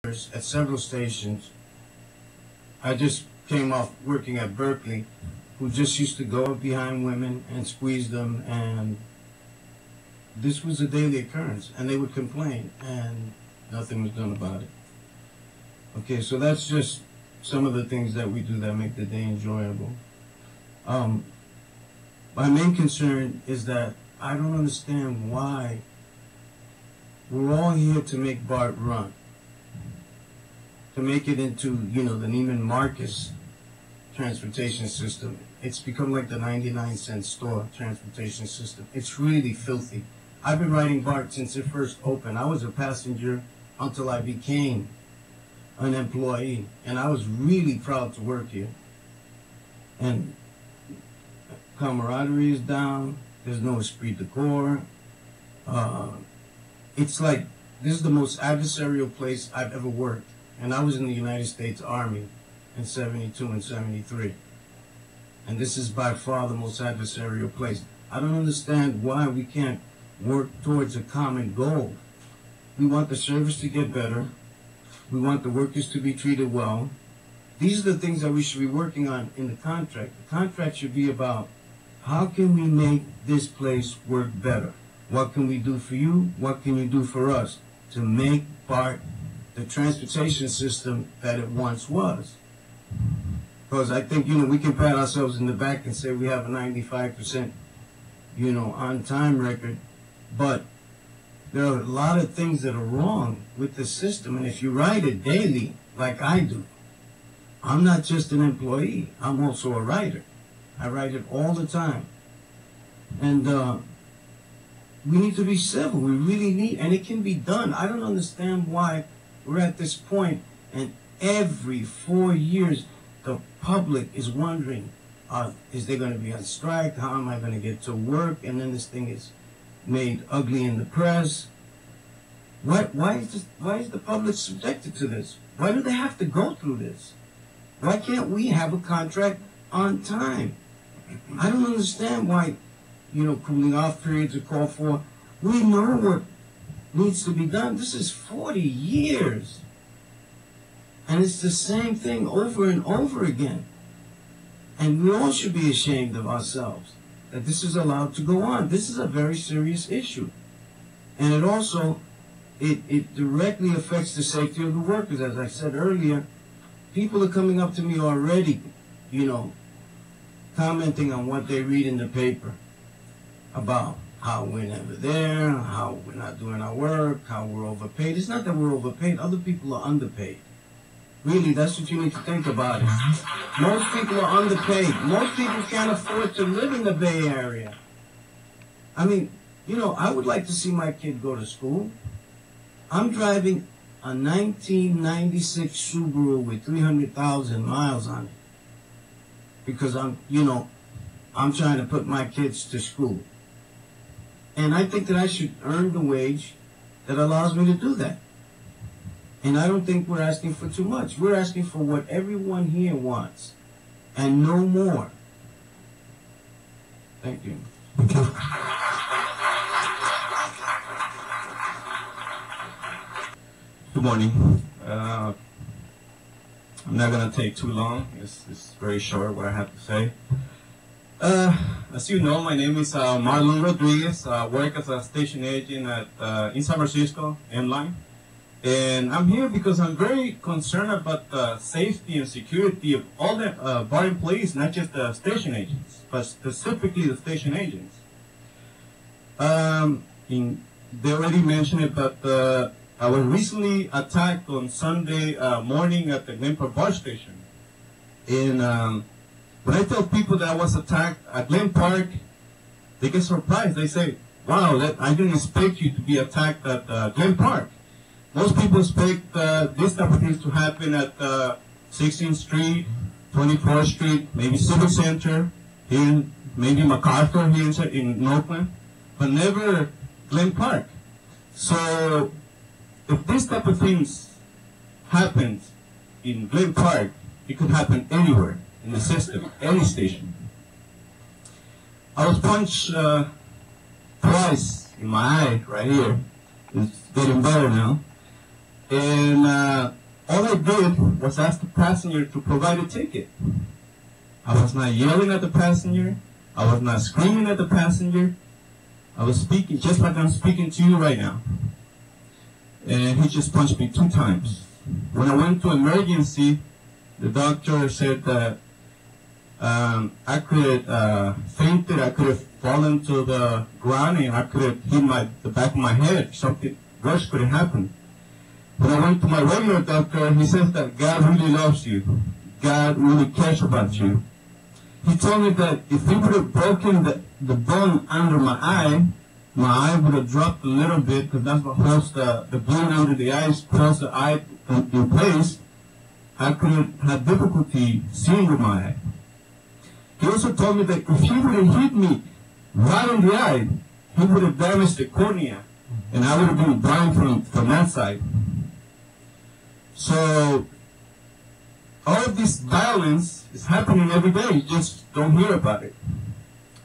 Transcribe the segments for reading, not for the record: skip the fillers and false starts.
at several stations. I just came off working at Berkeley, who just used to go up behind women and squeeze them, and this was a daily occurrence, and they would complain, and nothing was done about it. Okay, so that's just some of the things that we do that make the day enjoyable. My main concern is that I don't understand why we're all here to make BART run, to make it into, you know, the Neiman Marcus transportation system. It's become like the 99-cent store transportation system. It's really filthy. I've been riding BART since it first opened. I was a passenger until I became an employee, and I was really proud to work here. And camaraderie is down. There's no esprit de corps. It's like, this is the most adversarial place I've ever worked. And I was in the United States Army in 72 and 73. And this is by far the most adversarial place. I don't understand why we can't work towards a common goal. We want the service to get better. We want the workers to be treated well. These are the things that we should be working on in the contract. The contract should be about, how can we make this place work better? What can we do for you? What can you do for us to make BART the transportation system that it once was? Because I think, you know, we can pat ourselves in the back and say we have a 95%, you know, on-time record, but there are a lot of things that are wrong with the system. And if you ride it daily, like I do, I'm not just an employee, I'm also a rider. I ride it all the time. And we need to be civil. We really need, and it can be done. I don't understand why we're at this point, and every 4 years, the public is wondering, is there going to be a strike? How am I going to get to work? And then this thing is made ugly in the press. Why is the public subjected to this? Why do they have to go through this? Why can't we have a contract on time? I don't understand why, you know, cooling off periods are called for. We know what needs to be done. This is 40 years. And it's the same thing over and over again. And we all should be ashamed of ourselves that this is allowed to go on. This is a very serious issue. And it also, it directly affects the safety of the workers. As I said earlier, people are coming up to me already, you know, commenting on what they read in the paper about how we're never there, how we're not doing our work, how we're overpaid. It's not that we're overpaid. Other people are underpaid. Really, that's what you need to think about it. Most people are underpaid. Most people can't afford to live in the Bay Area. I mean, you know, I would like to see my kid go to school. I'm driving a 1996 Subaru with 300,000 miles on it because I'm trying to put my kids to school. And I think that I should earn the wage that allows me to do that. And I don't think we're asking for too much. We're asking for what everyone here wants, and no more. Thank you. Thank you. Good morning. I'm not going to take too long. It's very short what I have to say. As you know, my name is Marlon Rodriguez. I work as a station agent at in San Francisco, M-Line. And I'm here because I'm very concerned about the safety and security of all the BART employees, not just the station agents, but specifically the station agents. They already mentioned it, but I was recently attacked on Sunday morning at the Glen Park BART station. And when I tell people that I was attacked at Glen Park, they get surprised. They say, wow, I didn't expect you to be attacked at Glen Park. Most people expect this type of things to happen at 16th Street, 24th Street, maybe Civic Center, here, maybe MacArthur here in Oakland, but never Glen Park. So if this type of things happens in Glen Park, it could happen anywhere in the system, any station. I was punched twice in my eye right here. It's getting better now. And all I did was ask the passenger to provide a ticket. I was not yelling at the passenger. I was not screaming at the passenger. I was speaking just like I'm speaking to you right now. And he just punched me 2 times. When I went to emergency, the doctor said that I could have fainted, I could have fallen to the ground, and I could have hit the back of my head. Something worse could have happened. When I went to my regular doctor, he says that God really loves you. God really cares about you. He told me that if he would have broken the bone under my eye would have dropped a little bit, because that's what holds the bone under the eye, holds the eye in place. I could have had difficulty seeing with my eye. He also told me that if he would have hit me right in the eye, he would have damaged the cornea, and I would have been blind from that side. So all of this violence is happening every day. You just don't hear about it.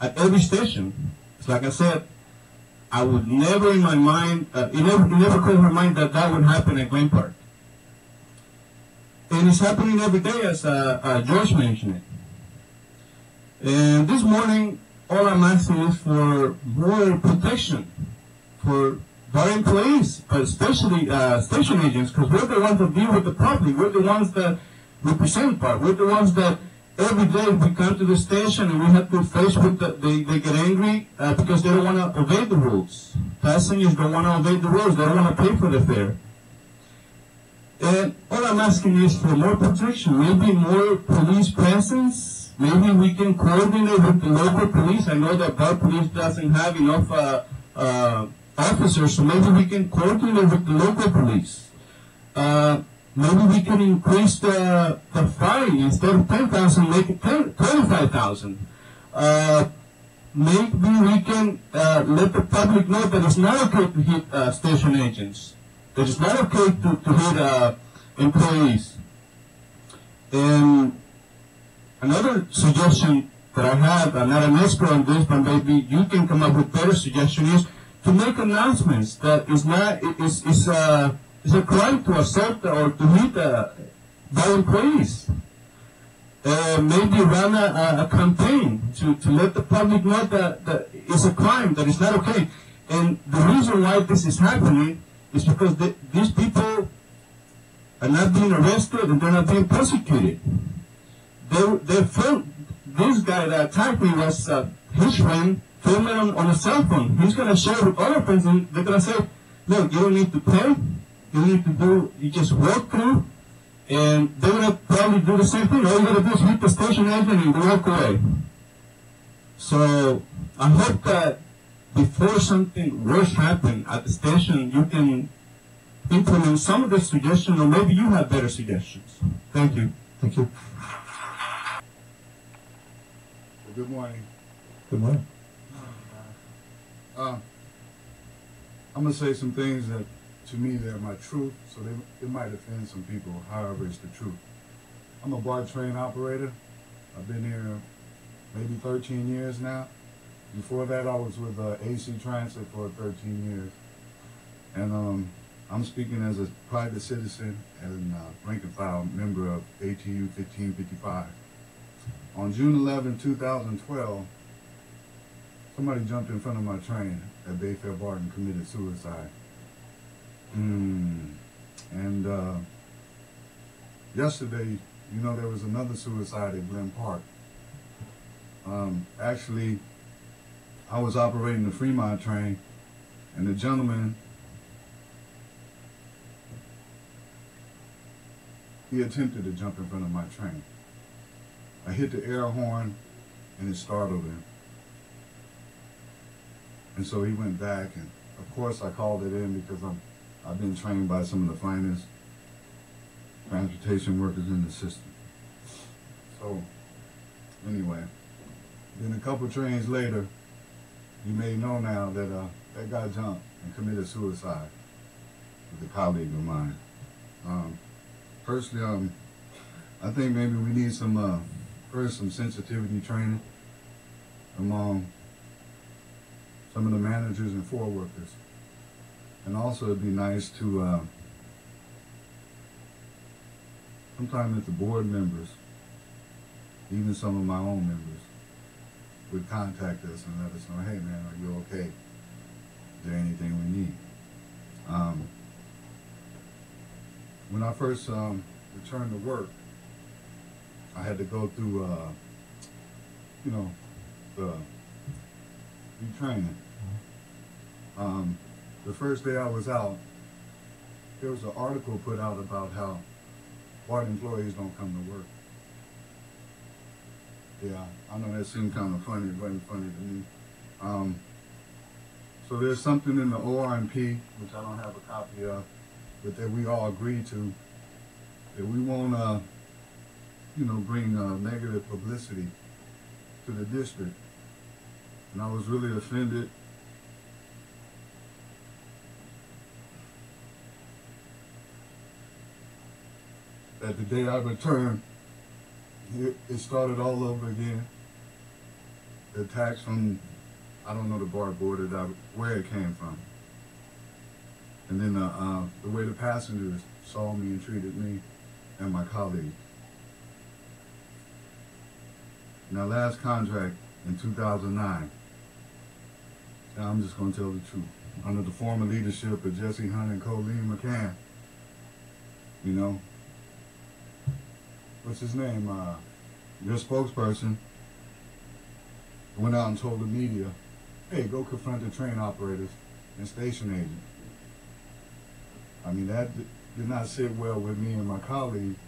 At every station. It's like I said, I would never in my mind, it never crossed my mind that that would happen at Glen Park. And it's happening every day, as George mentioned it. And this morning, all I'm asking is for more protection for our employees, but especially station agents, because we're the ones that deal with the property. We're the ones that represent Park. We're the ones that every day we come to the station and we have to face with they get angry because they don't want to obey the rules. Passengers don't want to obey the rules. They don't want to pay for the fare. And all I'm asking is for more protection, maybe more police presence. Maybe we can coordinate with the local police. I know that Park Police doesn't have enough officers, so maybe we can coordinate with the local police. Maybe we can increase the fine. Instead of 10,000, make it 25,000. Maybe we can let the public know that it's not okay to hit station agents. That it's not okay to hit employees. And another suggestion that I have, I'm not an expert on this, but maybe you can come up with better suggestion, is to make announcements that it's a crime to assault or to hit by employees. Maybe run a campaign to let the public know that it's a crime, that it's not okay. And the reason why this is happening is because these people are not being arrested and they're not being prosecuted. This guy that attacked me was his friend, filmed it on a cell phone. He's going to share it with other friends, and they're going to say, look, you don't need to pay. You just walk through, and they're going to probably do the same thing. All you got to do is hit the station agent and walk away. So I hope that before something worse happens at the station, you can implement some of the suggestions, or maybe you have better suggestions. Thank you. Thank you. Good morning. Good morning. I'm going to say some things that, to me, they're my truth, so it might offend some people, however, it's the truth. I'm a BART train operator. I've been here maybe 13 years now. Before that, I was with AC Transit for 13 years. And I'm speaking as a private citizen and rank and file member of ATU 1555. On June 11, 2012, somebody jumped in front of my train at Bayfair BART and committed suicide. And yesterday, there was another suicide at Glen Park. Actually, I was operating the Fremont train, and the gentleman, he attempted to jump in front of my train. I hit the air horn, and it startled him. And so he went back, and of course I called it in because I've been trained by some of the finest transportation workers in the system. So anyway, then a couple trains later, you may know now that that guy jumped and committed suicide with a colleague of mine. Personally, I think maybe we need some first some sensitivity training among some of the managers and floor workers. And also it'd be nice to sometimes it's the board members, even some of my own members, would contact us and let us know, hey man, are you okay? Is there anything we need? When I first returned to work, I had to go through, the retraining. The first day I was out, there was an article put out about how BART employees don't come to work. Yeah, I know that seemed kind of funny. It wasn't funny to me. So there's something in the ORMP, which I don't have a copy of, but that we all agreed to, that we won't, bring negative publicity to the district. And I was really offended. That the day I returned, it started all over again. The attacks from, I don't know the BART board, where it came from. And then the way the passengers saw me and treated me and my colleagues. In our last contract in 2009, and I'm just going to tell the truth, under the former leadership of Jesse Hunt and Colleen McCann, what's his name? Your spokesperson went out and told the media, hey, go confront the train operators and station agents. I mean, that did not sit well with me and my colleagues.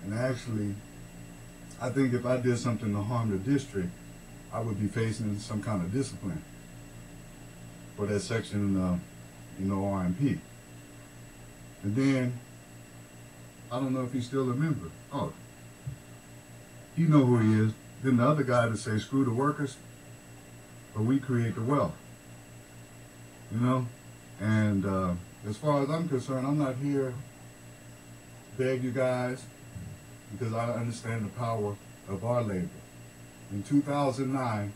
And actually, I think if I did something to harm the district, I would be facing some kind of discipline for that section in the RMP. And then, I don't know if he's still a member. Oh, you know who he is. Then the other guy to say, screw the workers, but we create the wealth. And as far as I'm concerned, I'm not here to beg you guys, because I understand the power of our labor. In 2009,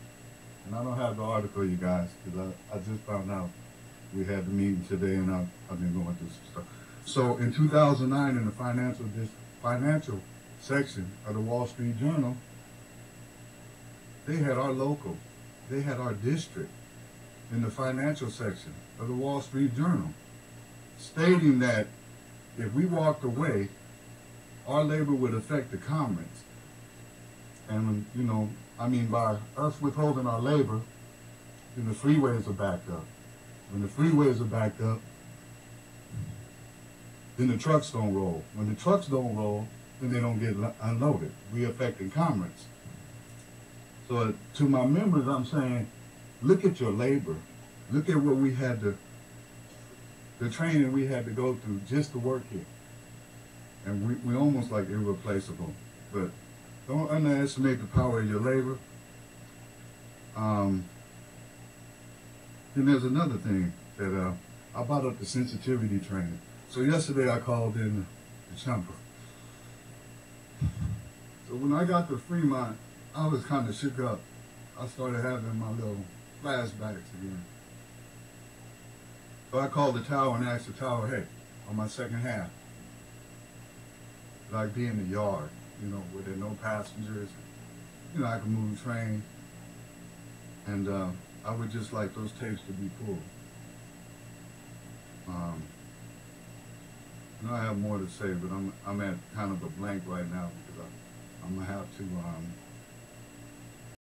and I don't have the article, you guys, because I just found out we had the meeting today, and I've been going through some stuff. So in 2009, in the financial section of the Wall Street Journal, they had our local, they had our district in the financial section of the Wall Street Journal, stating that if we walked away, our labor would affect the commerce. And, by us withholding our labor, then the freeways are backed up. When the freeways are backed up, then the trucks don't roll. When the trucks don't roll, then they don't get unloaded. We affecting commerce. So to my members, I'm saying, look at your labor. Look at what we had the training we had to go through just to work here. And we almost like irreplaceable. But don't underestimate the power of your labor. Then there's another thing that I brought up, the sensitivity training. So yesterday I called in the chamber. So when I got to Fremont, I was kind of shook up. I started having my little flashbacks again. So I called the tower and asked the tower, hey, on my second half, could I be in the yard, where there are no passengers, I can move the train. And I would just like those tapes to be pulled. I have more to say, but I'm at kind of a blank right now, because I'm gonna have to